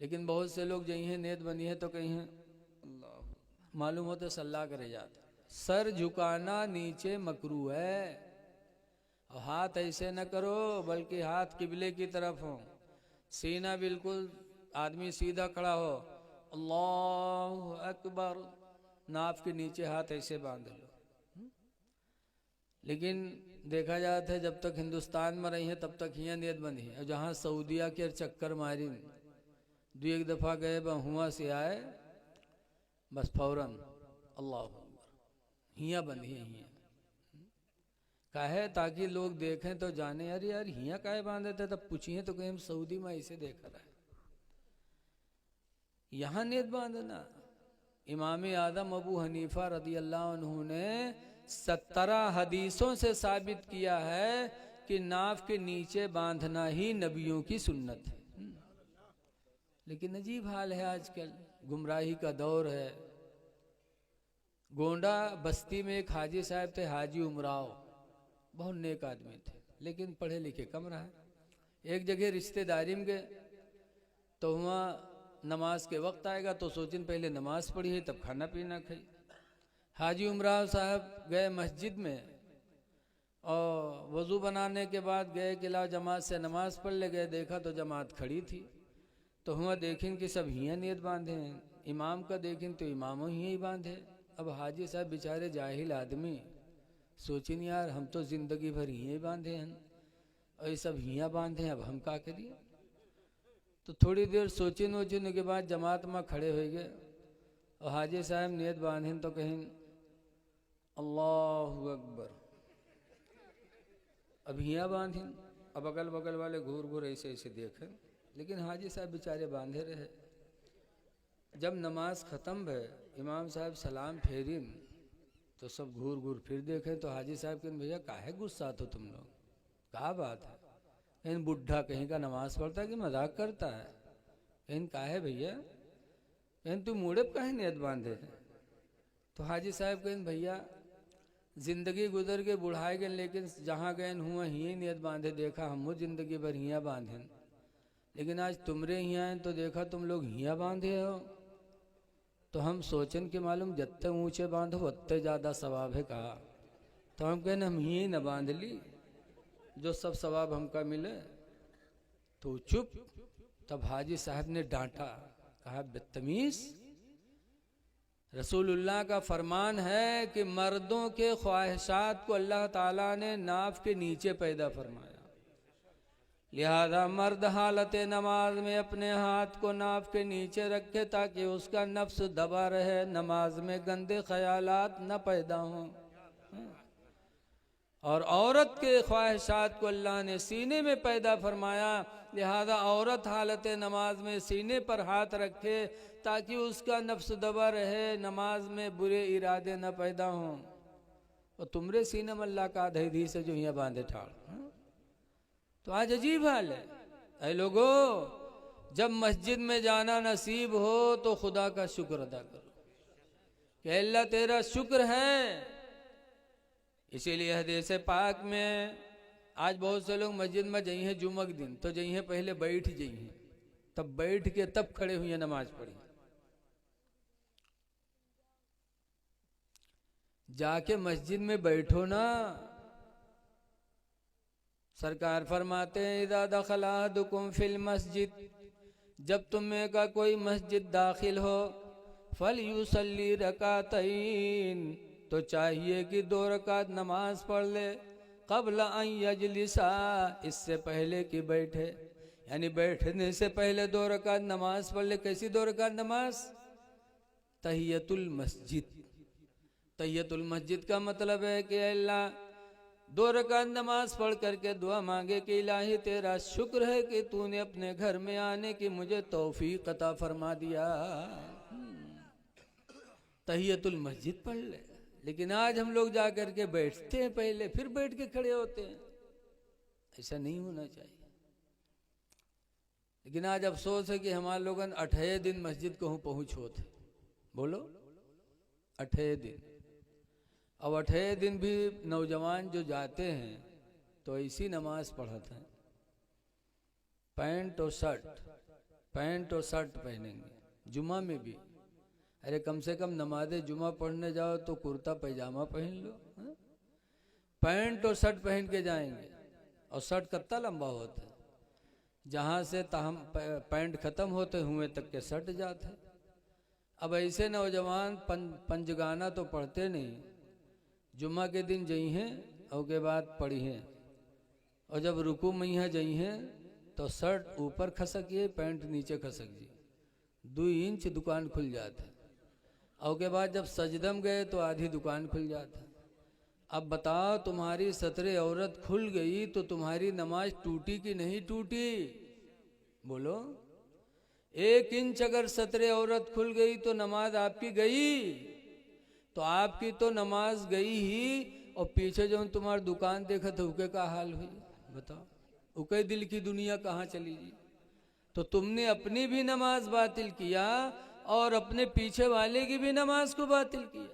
लेकिन बहुत से लोग जही हैं नेत बनी है तो कहीं हैं मालूम हो तो सल्ला करे जाते। सर झुकाना नीचे मकरू है, और हाथ ऐसे न करो बल्कि हाथ किबले की तरफ हो, सीना बिल्कुल आदमी सीधा खड़ा हो, अल्लाहु अकबर, नाफ के नीचे हाथ ऐसे बांध लो। लेकिन देखा जाता है जब तक हिंदुस्तान में रही है तब तक हियाँ नियत बंदी है, और जहाँ सऊदिया के चक्कर मारी दो एक दफ़ा गए हुआ से आए बस फौरन अल्लाह हियाँ बंदी है। हियाँ काहे ताकि लोग देखें तो जाने यार यार हियाँ काहे बांधे थे, तब पूछिए तो कहीं हम सऊदी में ऐसे देखा रहा है। यहाँ नियत बांधना इमाम आदम अबू हनीफा रदी अल्लाह अन्हु ने 17 हदीसों से साबित किया है कि नाफ के नीचे बांधना ही नबियों की सुन्नत है। लेकिन अजीब हाल है, आजकल गुमराही का दौर है। गोंडा बस्ती में एक हाजी साहब थे, हाजी उमराव, बहुत नेक आदमी थे लेकिन पढ़े लिखे कम रहा। एक जगह रिश्तेदारी में गए तो वहाँ नमाज के वक्त आएगा तो सोचिन पहले नमाज पढ़ी है तब खाना पीना खाई। हाजी उमराव साहब गए मस्जिद में और वज़ू बनाने के बाद गए कि लाओ जमात से नमाज पढ़ ले गए, देखा तो जमात खड़ी थी तो हुआ देखें कि सब हियाँ नियत बांधे हैं, इमाम का देखें तो इमामों ही बांधे। अब हाजी साहब बेचारे जाहिल आदमी सोचिन यार हम तो ज़िंदगी भर हियाँ बांधे हैं और ये सब हियाँ बांधे हैं, अब हम क्या करिए। तो थोड़ी देर सोचिन वोचिन के बाद जमात में खड़े हो गए और हाजी साहब नियत बांधें तो कहें अल्लाहु अकबर, अब हियाँ बांधें। अब अगल बगल वाले घूर घूर ऐसे ऐसे देखें, लेकिन हाजी साहब बेचारे बांधे रहे। जब नमाज ख़त्म भय इमाम साहब सलाम फेरिन तो सब घूर घूर फिर देखें तो हाजी साहब कहते भैया काहे गुस्सा तो तुम लोग, क्या बात है। कहीं बुढ़ा कहीं का नमाज पढ़ता है कि मजाक करता है, कहीं काहे भैया, कहीं तू मुड़े काहे नियत बांधे है। तो हाजी साहब कहें भैया जिंदगी गुजर के बुढ़ाए गए लेकिन जहाँ गए हुआ ही नियत बांधे देखा, हम जिंदगी भर हियाँ बांधे, लेकिन आज तुमरे हियाँ हैं तो देखा तुम लोग हियाँ बांधे हो, तो हम सोचन कि मालूम जत्ते ऊँचे बांधो उतने ज़्यादा सवाब है। कहा तो हम कहने हम ही न बांध ली जो सब सवाब हमका मिले। तो चुप। तब हाजी साहब ने डांटा, कहा बदतमीज, रसूलुल्लाह का फरमान है कि मर्दों के ख्वाहिशात को अल्लाह ताला ने नाफ के नीचे पैदा फरमाया, लिहाजा मर्द हालत नमाज में अपने हाथ को नाफ के नीचे रखे ताकि उसका नफ्स दबा रहे, नमाज में गंदे ख्यालात न पैदा हों। और औरत के ख्वाहिशात को अल्लाह ने सीने में पैदा फरमाया, लिहाजा औरत हालत नमाज में सीने पर हाथ रखे ताकि उसका नफ्स दबा रहे, नमाज में बुरे इरादे न पैदा हों। और तुमरे सीने में अल्लाह का आधे से जो यहाँ बांधे ठाड़। तो आज अजीब हाल है। ऐ लोगो, जब मस्जिद में जाना नसीब हो तो खुदा का शुक्र अदा करो कि अल्लाह तेरा शुक्र है। इसीलिए हदीस पाक में आज बहुत से लोग मस्जिद में जाई हैं जुम्मक दिन तो जाई हैं पहले बैठ जाई हैं, तब बैठ के तब खड़े हुए नमाज पढ़ी। जाके मस्जिद में बैठो ना। सरकार फरमाते हैं इदा दखल अहदुकुम फिल मस्जिद, जब तुम में का कोई मस्जिद दाखिल हो, फल युसल्ली रकातैन, तो चाहिए कि 2 रकात नमाज पढ़ ले, क़ब्ल अन यजलिसा, इससे पहले कि बैठे, यानी बैठने से पहले 2 रकात नमाज पढ़ ले। कैसी 2 रकात नमाज? तहियतुल मस्जिद। तहियतुल मस्जिद का मतलब है कि अल्लाह 2 रकात नमाज पढ़ करके दुआ मांगे कि इलाही तेरा शुक्र है कि तूने अपने घर में आने की मुझे तौफीक अता फरमा दिया। तहियतुल मस्जिद पढ़ ले। लेकिन आज हम लोग जा कर के बैठते हैं पहले फिर बैठ के खड़े होते हैं, ऐसा नहीं होना चाहिए। लेकिन आज अफसोस है कि हमारे लोग 8 दिन मस्जिद को पहुँच होते, बोलो 8 दिन। अब 8 दिन भी नौजवान जो जाते हैं तो ऐसी नमाज पढ़ते हैं, पैंट और शर्ट पैंट और शर्ट पहनेंगे, जुमा में भी। अरे कम से कम नमाज जुमा पढ़ने जाओ तो कुर्ता पैजामा पहन लो, हा? पैंट और शर्ट पहन के जाएंगे, और शर्ट कितना लंबा होता है, जहाँ से तहम पैंट खत्म होते हुए तक के शर्ट जाते। अब ऐसे नौजवान पंजगाना तो पढ़ते नहीं, जुम्मा के दिन जई हैं और के बाद पढ़ी हैं, और जब रुकू मैया जई हैं तो शर्ट ऊपर खसकिए, पैंट नीचे खसक जी, 2 इंच दुकान खुल जाता है। और के बाद जब सजदम गए तो आधी दुकान खुल जाता है। अब बताओ, तुम्हारी सतरे औरत खुल गई तो तुम्हारी नमाज टूटी कि नहीं टूटी? बोलो, 1 इंच अगर सतरे औरत खुल गई तो नमाज आपकी गई? तो आपकी तो नमाज गई ही, और पीछे जो तुम्हारी दुकान देखा था उके का हाल हुई बताओ, उके दिल की दुनिया कहाँ चली जी? तो तुमने अपनी भी नमाज बातिल किया और अपने पीछे वाले की भी नमाज को बातिल किया।